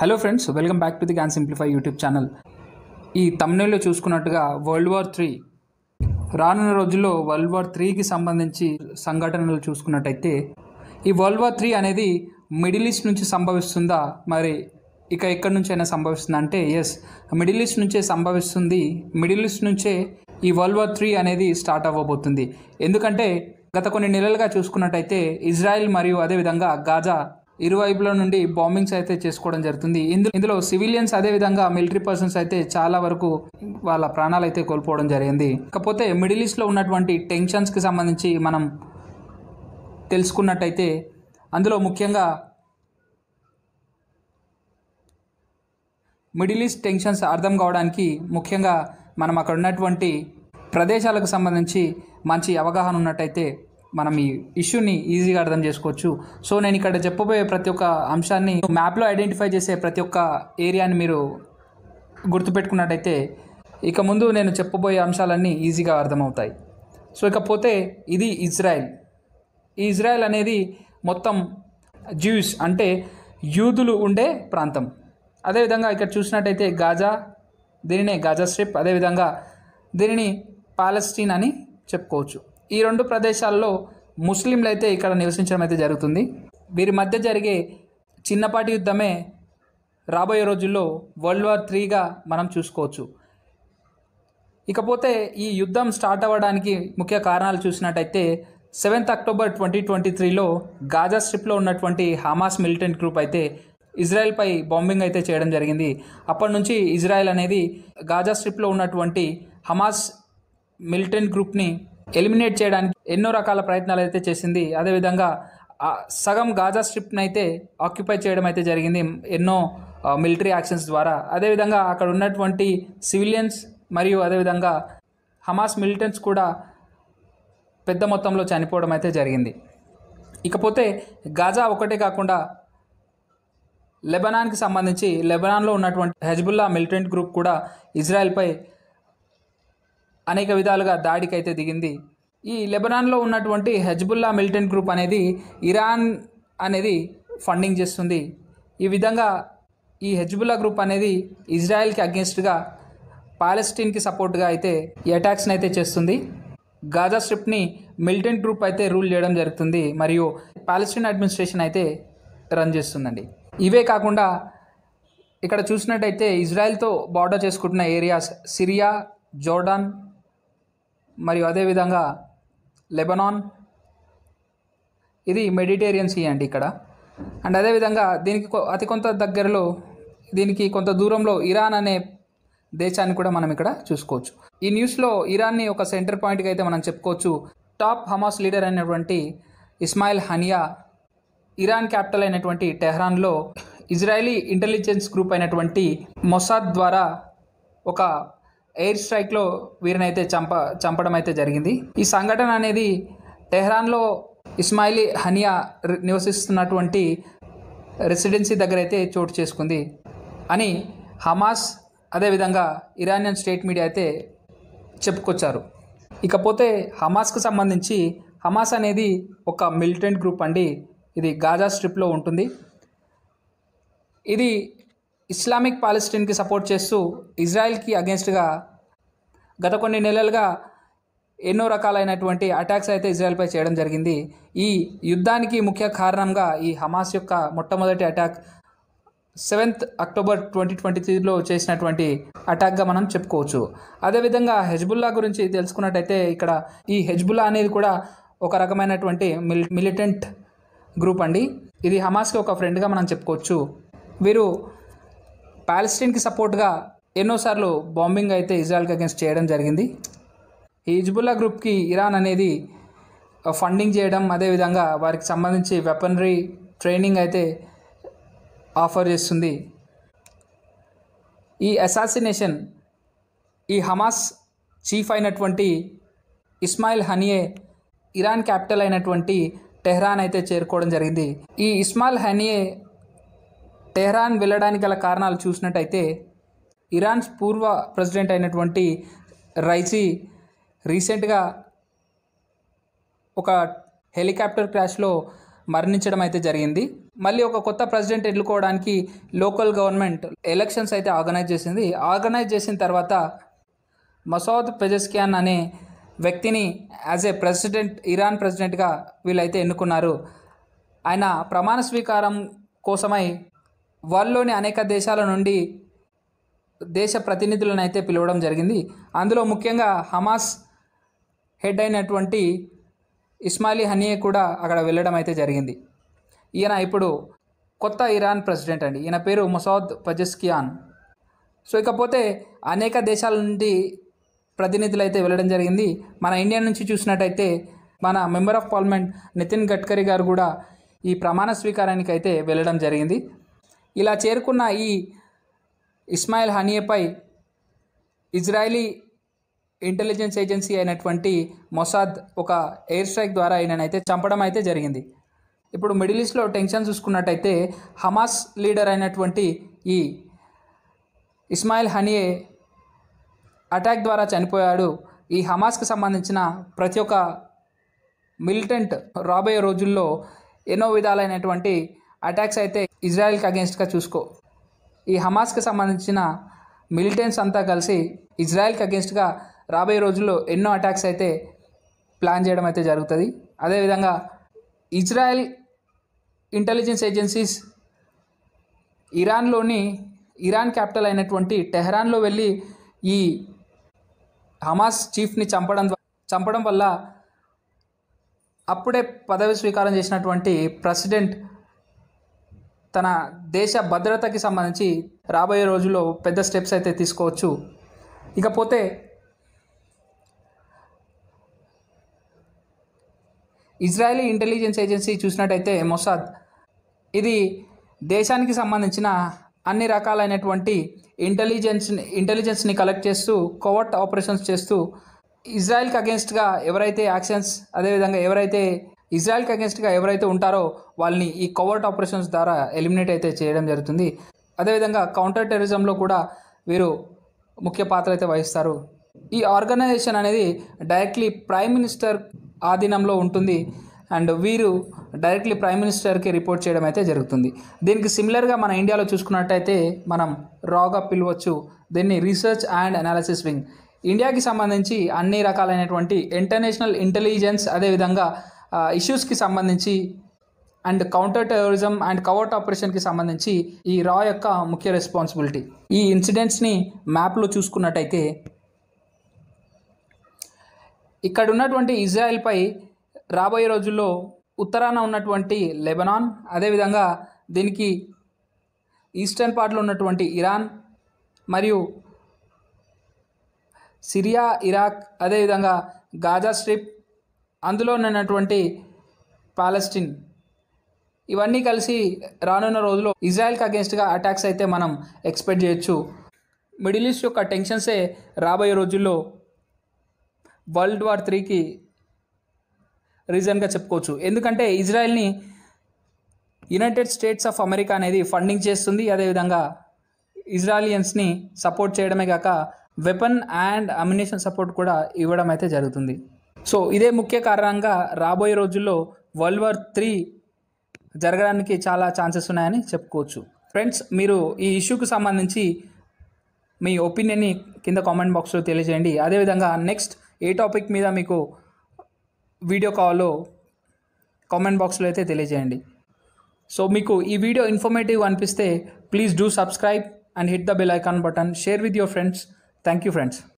Hello friends, welcome back to the can simplify YouTube channel. ఈ తమ్నెల్లో చూసుకున్నట్టుగా world war 3 రానున్న రోజుల్లో world war 3కి సంబంధించి సంఘటనలు చూసుకున్నట్టయితే ఈ వరల్డ్ వార్ 3 అనేది మిడిల్ ఈస్ట్ నుంచి సంభవిస్తుందా, మరి ఇక ఎక్కడి నుంచి అయినా సంభవిస్తుందా అంటే ఎస్, మిడిల్ ఈస్ట్ నుంచే సంభవిస్తుంది. మిడిల్ ఈస్ట్ నుంచే ఈ వరల్డ్ వార్ 3 అనేది స్టార్ట్ అవ్వబోతుంది. ఎందుకంటే గత కొన్ని నెలలుగా చూసుకున్నట్టయితే ఇజ్రాయెల్ మరియు అదేవిధంగా గాజా ఇరువైపుల నుండి బాంబింగ్స్ అయితే చేసుకోవడం జరుగుతుంది. ఇందులో సివిలియన్స్ అదేవిధంగా మిలిటరీ పర్సన్స్ అయితే చాలా వరకు వాళ్ళ ప్రాణాలు అయితే కోల్పోవడం జరిగింది. కాకపోతే మిడిల్ ఈస్ట్లో ఉన్నటువంటి టెన్షన్స్కి సంబంధించి మనం తెలుసుకున్నట్టయితే అందులో ముఖ్యంగా మిడిల్ ఈస్ట్ టెన్షన్స్ అర్థం కావడానికి ముఖ్యంగా మనం అక్కడ ఉన్నటువంటి ప్రదేశాలకు సంబంధించి మంచి అవగాహన ఉన్నట్టయితే మనం ఈ ఇష్యూని ఈజీగా అర్థం చేసుకోవచ్చు. సో నేను ఇక్కడ చెప్పబోయే ప్రతి ఒక్క అంశాన్ని మ్యాప్లో ఐడెంటిఫై చేసే ప్రతి ఒక్క ఏరియాని మీరు గుర్తుపెట్టుకున్నట్టయితే ఇక ముందు నేను చెప్పబోయే అంశాలన్నీ ఈజీగా అర్థమవుతాయి. సో ఇకపోతే ఇది ఇజ్రాయెల్. ఈ ఇజ్రాయెల్ అనేది మొత్తం జ్యూస్ అంటే యూదులు ఉండే ప్రాంతం. అదేవిధంగా ఇక్కడ చూసినట్టయితే గాజా, దీనినే గాజా స్ట్రిప్, అదేవిధంగా దీనిని పాలస్తీన్ అని చెప్పుకోవచ్చు. ఈ రెండు ప్రదేశాల్లో ముస్లింలు అయితే ఇక్కడ నివసించడం అయితే జరుగుతుంది. వీరి మధ్య జరిగే చిన్నపాటి యుద్ధమే రాబోయే రోజుల్లో వరల్డ్ వార్ 3గా మనం చూసుకోవచ్చు. ఇకపోతే ఈ యుద్ధం స్టార్ట్ అవ్వడానికి ముఖ్య కారణాలు చూసినట్టయితే 7th October 2023లో గాజా స్ట్రిప్లో ఉన్నటువంటి హమాస్ మిలిటెంట్ గ్రూప్ అయితే ఇజ్రాయెల్పై బాంబింగ్ అయితే చేయడం జరిగింది. అప్పటి నుంచి ఇజ్రాయెల్ అనేది గాజా స్ట్రిప్లో ఉన్నటువంటి హమాస్ మిలిటెంట్ గ్రూప్ని ఎలిమినేట్ చేయడానికి ఎన్నో రకాల ప్రయత్నాలు అయితే చేసింది. అదేవిధంగా సగం గాజా స్ట్రిప్ని అయితే ఆక్యుపై చేయడం అయితే జరిగింది ఎన్నో మిలిటరీ యాక్షన్స్ ద్వారా. అదేవిధంగా అక్కడ ఉన్నటువంటి సివిలియన్స్ మరియు అదేవిధంగా హమాస్ మిలిటెంట్స్ కూడా పెద్ద మొత్తంలో చనిపోవడం అయితే జరిగింది. ఇకపోతే గాజా ఒకటే కాకుండా లెబనాన్కి సంబంధించి లెబనాన్లో ఉన్నటువంటి హెజ్బుల్లా మిలిటెంట్ గ్రూప్ కూడా ఇజ్రాయెల్పై అనేక విధాలుగా దాడికి అయితే దిగింది. ఈ లెబనాన్లో ఉన్నటువంటి హెజ్బుల్లా మిలిటెంట్ గ్రూప్ అనేది ఇరాన్ అనేది ఫండింగ్ చేస్తుంది. ఈ విధంగా ఈ హెజ్బుల్లా గ్రూప్ అనేది ఇజ్రాయెల్కి అగెన్స్ట్గా పాలెస్టీన్కి సపోర్ట్గా అయితే ఈ అటాక్స్ని అయితే చేస్తుంది. గాజా స్ట్రిప్ని మిలిటెంట్ గ్రూప్ అయితే రూల్ చేయడం జరుగుతుంది మరియు పాలెస్టీన్ అడ్మినిస్ట్రేషన్ అయితే రన్ చేస్తుందండి. ఇవే కాకుండా ఇక్కడ చూసినట్టయితే ఇజ్రాయెల్తో బార్డర్ చేసుకుంటున్న ఏరియాస్ సిరియా, జోర్డాన్ మరియు అదేవిధంగా లెబనాన్, ఇది మెడిటేరియన్ సీ అండి ఇక్కడ. అండ్ అదేవిధంగా దీనికి అతి కొంత దగ్గరలో, దీనికి కొంత దూరంలో ఇరాన్ అనే దేశాన్ని కూడా మనం ఇక్కడ చూసుకోవచ్చు. ఈ న్యూస్లో ఇరాన్ని ఒక సెంటర్ పాయింట్గా అయితే మనం చెప్పుకోవచ్చు. టాప్ హమాస్ లీడర్ అయినటువంటి ఇస్మాయిల్ హనియా ఇరాన్ క్యాపిటల్ అయినటువంటి టెహ్రాన్లో ఇజ్రాయలీ ఇంటెలిజెన్స్ గ్రూప్ అయినటువంటి మొసాద్ ద్వారా ఒక ఎయిర్ స్ట్రైక్లో వీరినైతే చంపడం అయితే జరిగింది. ఈ సంఘటన అనేది టెహ్రాన్లో ఇస్మాయిల్ హనియా నివసిస్తున్నటువంటి రెసిడెన్సీ దగ్గర అయితే చోటు చేసుకుంది అని హమాస్ అదేవిధంగా ఇరానియన్ స్టేట్ మీడియా అయితే చెప్పుకొచ్చారు. ఇకపోతే హమాస్కు సంబంధించి హమాస్ అనేది ఒక మిలిటెంట్ గ్రూప్ అండి. ఇది గాజా స్ట్రిప్లో ఉంటుంది. ఇది ఇస్లామిక్ పాలెస్టీన్కి సపోర్ట్ చేస్తూ ఇజ్రాయెల్కి అగెన్స్ట్గా గత కొన్ని నెలలుగా ఎన్నో రకాలైనటువంటి అటాక్స్ అయితే ఇజ్రాయెల్పై చేయడం జరిగింది. ఈ యుద్ధానికి ముఖ్య కారణంగా ఈ హమాస్ యొక్క మొట్టమొదటి అటాక్ 7th October 2023లో చేసినటువంటి అటాక్గా మనం చెప్పుకోవచ్చు. అదేవిధంగా హెజ్బుల్లా గురించి తెలుసుకున్నట్టయితే ఇక్కడ ఈ హెజ్బుల్లా అనేది కూడా ఒక రకమైనటువంటి మిలిటెంట్ గ్రూప్ అండి. ఇది హమాస్కి ఒక ఫ్రెండ్గా మనం చెప్పుకోవచ్చు. వీరు పాలెస్టీన్కి సపోర్ట్గా ఎన్నోసార్లు బాంబింగ్ అయితే ఇజ్రాయెల్కి అగెన్స్ట్ చేయడం జరిగింది. ఈ హిజ్బుల్లా గ్రూప్కి ఇరాన్ అనేది ఫండింగ్ చేయడం, అదేవిధంగా వారికి సంబంధించి వెపనరీ ట్రైనింగ్ అయితే ఆఫర్ చేస్తుంది. ఈ అసాసినేషన్ ఈ హమాస్ చీఫ్ అయినటువంటి ఇస్మాయిల్ హనియే ఇరాన్ క్యాపిటల్ అయినటువంటి టెహ్రాన్ అయితే చేరుకోవడం జరిగింది. ఈ ఇస్మాయిల్ హనియే టెహ్రాన్ వెళ్ళడానికి గల కారణాలు చూసినట్టయితే ఇరాన్ పూర్వ ప్రెసిడెంట్ అయినటువంటి రైసీ రీసెంట్గా ఒక హెలికాప్టర్ క్రాష్లో మరణించడం అయితే జరిగింది. మళ్ళీ ఒక కొత్త ప్రెసిడెంట్ ఎన్నుకోవడానికి లోకల్ గవర్నమెంట్ ఎలక్షన్స్ అయితే ఆర్గనైజ్ చేసింది. ఆర్గనైజ్ చేసిన తర్వాత మసౌద్ పెజెస్కియాన్ అనే వ్యక్తిని యాజ్ ఏ ప్రెసిడెంట్, ఇరాన్ ప్రెసిడెంట్గా వీళ్ళైతే ఎన్నుకున్నారు. ఆయన ప్రమాణ స్వీకారం కోసమై వరల్డ్లోని అనేక దేశాల నుండి దేశ ప్రతినిధులను అయితే పిలవడం జరిగింది. అందులో ముఖ్యంగా హమాస్ హెడ్ అయినటువంటి ఇస్మాయిల్ హనియే కూడా అక్కడ వెళ్ళడం అయితే జరిగింది. ఈయన ఇప్పుడు కొత్త ఇరాన్ ప్రెసిడెంట్ అండి. ఈయన పేరు మసౌద్ పెజెస్కియాన్. సో ఇకపోతే అనేక దేశాల నుండి ప్రతినిధులు అయితే వెళ్ళడం జరిగింది. మన ఇండియా నుంచి చూసినట్టయితే మన member of parliament Nitin Gadkari garu కూడా ఈ ప్రమాణ స్వీకారానికి అయితే వెళ్ళడం జరిగింది. ఇలా చేరుకున్న ఈ ఇస్మాయిల్ హనియేపై ఇజ్రాయలీ ఇంటెలిజెన్స్ ఏజెన్సీ అయినటువంటి మొసాద్ ఒక ఎయిర్ స్ట్రైక్ ద్వారా ఈయననైతే చంపడం అయితే జరిగింది. ఇప్పుడు మిడిల్ ఈస్ట్లో టెన్షన్ చూసుకున్నట్టయితే హమాస్ లీడర్ అయినటువంటి ఈ ఇస్మాయిల్ హనియే అటాక్ ద్వారా చనిపోయాడు. ఈ హమాస్కి సంబంధించిన ప్రతి ఒక్క మిలిటెంట్ రాబోయే రోజుల్లో ఎన్నో విధాలైనటువంటి అటాక్స్ అయితే ఇజ్రాయెల్కి అగేన్స్ట్గా ఈ హమాస్కి సంబంధించిన మిలిటెంట్స్ అంతా కలిసి ఇజ్రాయెల్కి అగేన్స్ట్గా రాబోయే రోజుల్లో ఎన్నో అటాక్స్ అయితే ప్లాన్ చేయడం అయితే జరుగుతుంది. అదేవిధంగా Israel intelligence agencies Iran capital అయినటువంటి టెహ్రాన్లో వెళ్ళి ఈ హమాస్ చీఫ్ని చంపడం వల్ల అప్పుడే పదవి స్వీకారం చేసినటువంటి ప్రెసిడెంట్ తన దేశ భద్రతకి సంబంధించి రాబోయే రోజుల్లో పెద్ద స్టెప్స్ అయితే తీసుకోవచ్చు. ఇకపోతే ఇజ్రాయలీ ఇంటెలిజెన్స్ ఏజెన్సీ చూసినట్టయితే మొసాద్, ఇది దేశానికి సంబంధించిన అన్ని రకాలైనటువంటి ఇంటెలిజెన్స్ని కలెక్ట్ చేస్తూ కోవర్ట్ ఆపరేషన్స్ చేస్తూ ఇజ్రాయెల్కి అగేన్స్ట్గా ఎవరైతే యాక్షన్స్, అదేవిధంగా ఇజ్రాయెల్కి అగేన్స్ట్గా ఎవరైతే ఉంటారో వాళ్ళని ఈ కోవర్ట్ ఆపరేషన్స్ ద్వారా ఎలిమినేట్ అయితే చేయడం జరుగుతుంది. అదేవిధంగా కౌంటర్ టెర్రరిజంలో కూడా వీరు ముఖ్య పాత్ర అయితే వహిస్తారు. ఈ ఆర్గనైజేషన్ అనేది డైరెక్ట్లీ ప్రైమ్ మినిస్టర్ ఆధీనంలో ఉంటుంది అండ్ వీరు డైరెక్ట్లీ ప్రైమ్ మినిస్టర్కి రిపోర్ట్ చేయడం అయితే జరుగుతుంది. దీనికి సిమిలర్గా మన ఇండియాలో చూసుకున్నట్టయితే మనం రాగా పిలవచ్చు. దీన్ని రీసెర్చ్ అండ్ అనాలిసిస్ వింగ్. ఇండియాకి సంబంధించి అన్ని రకాలైనటువంటి ఇంటర్నేషనల్ ఇంటెలిజెన్స్, అదేవిధంగా ఇష్యూస్కి సంబంధించి అండ్ కౌంటర్ టెర్రరిజం అండ్ కవర్ట్ ఆపరేషన్కి సంబంధించి ఈ రా యొక్క ముఖ్య రెస్పాన్సిబిలిటీ. ఈ ఇన్సిడెంట్స్ని మ్యాప్లో చూసుకున్నట్టయితే ఇక్కడ ఉన్నటువంటి ఇజ్రాయెల్పై రాబోయే రోజుల్లో ఉత్తరాన ఉన్నటువంటి లెబనాన్, అదేవిధంగా దీనికి ఈస్టర్న్ పార్ట్లో ఉన్నటువంటి ఇరాన్ మరియు సిరియా, ఇరాక్, అదేవిధంగా గాజా స్ట్రిప్, అందులో ఉన్నటువంటి పాలెస్టీన్, ఇవన్నీ కలిసి రానున్న రోజుల్లో ఇజ్రాయెల్కి అగేన్స్ట్గా అటాక్స్ అయితే మనం ఎక్స్పెక్ట్ చేయొచ్చు. మిడిల్ ఈస్ట్ యొక్క టెన్షన్సే రాబోయే రోజుల్లో వరల్డ్ వార్ 3కి రీజన్గా చెప్పుకోవచ్చు. ఎందుకంటే ఇజ్రాయెల్ని యునైటెడ్ స్టేట్స్ ఆఫ్ అమెరికా అనేది ఫండింగ్ చేస్తుంది. అదేవిధంగా ఇజ్రాయలియన్స్ని సపోర్ట్ చేయడమే కాక వెపన్ అండ్ అమ్యునిషన్ సపోర్ట్ కూడా ఇవ్వడం అయితే జరుగుతుంది. సో ఇదే ముఖ్య కారణంగా రాబోయే రోజుల్లో వరల్డ్ వార్ 3 జరగడానికి చాలా ఛాన్సెస్ ఉన్నాయని చెప్పుకోవచ్చు. ఫ్రెండ్స్, మీరు ఈ ఇష్యూకి సంబంధించి మీ ఒపీనియన్ని కింద కామెంట్ బాక్స్లో తెలియజేయండి. అదేవిధంగా నెక్స్ట్ ఏ టాపిక్ మీద మీకు వీడియో కాల్లో కామెంట్ బాక్స్లో అయితే తెలియజేయండి. సో మీకు ఈ వీడియో ఇన్ఫర్మేటివ్ అనిపిస్తే please do subscribe and hit the bell icon button. Share with your friends. Thank you, friends.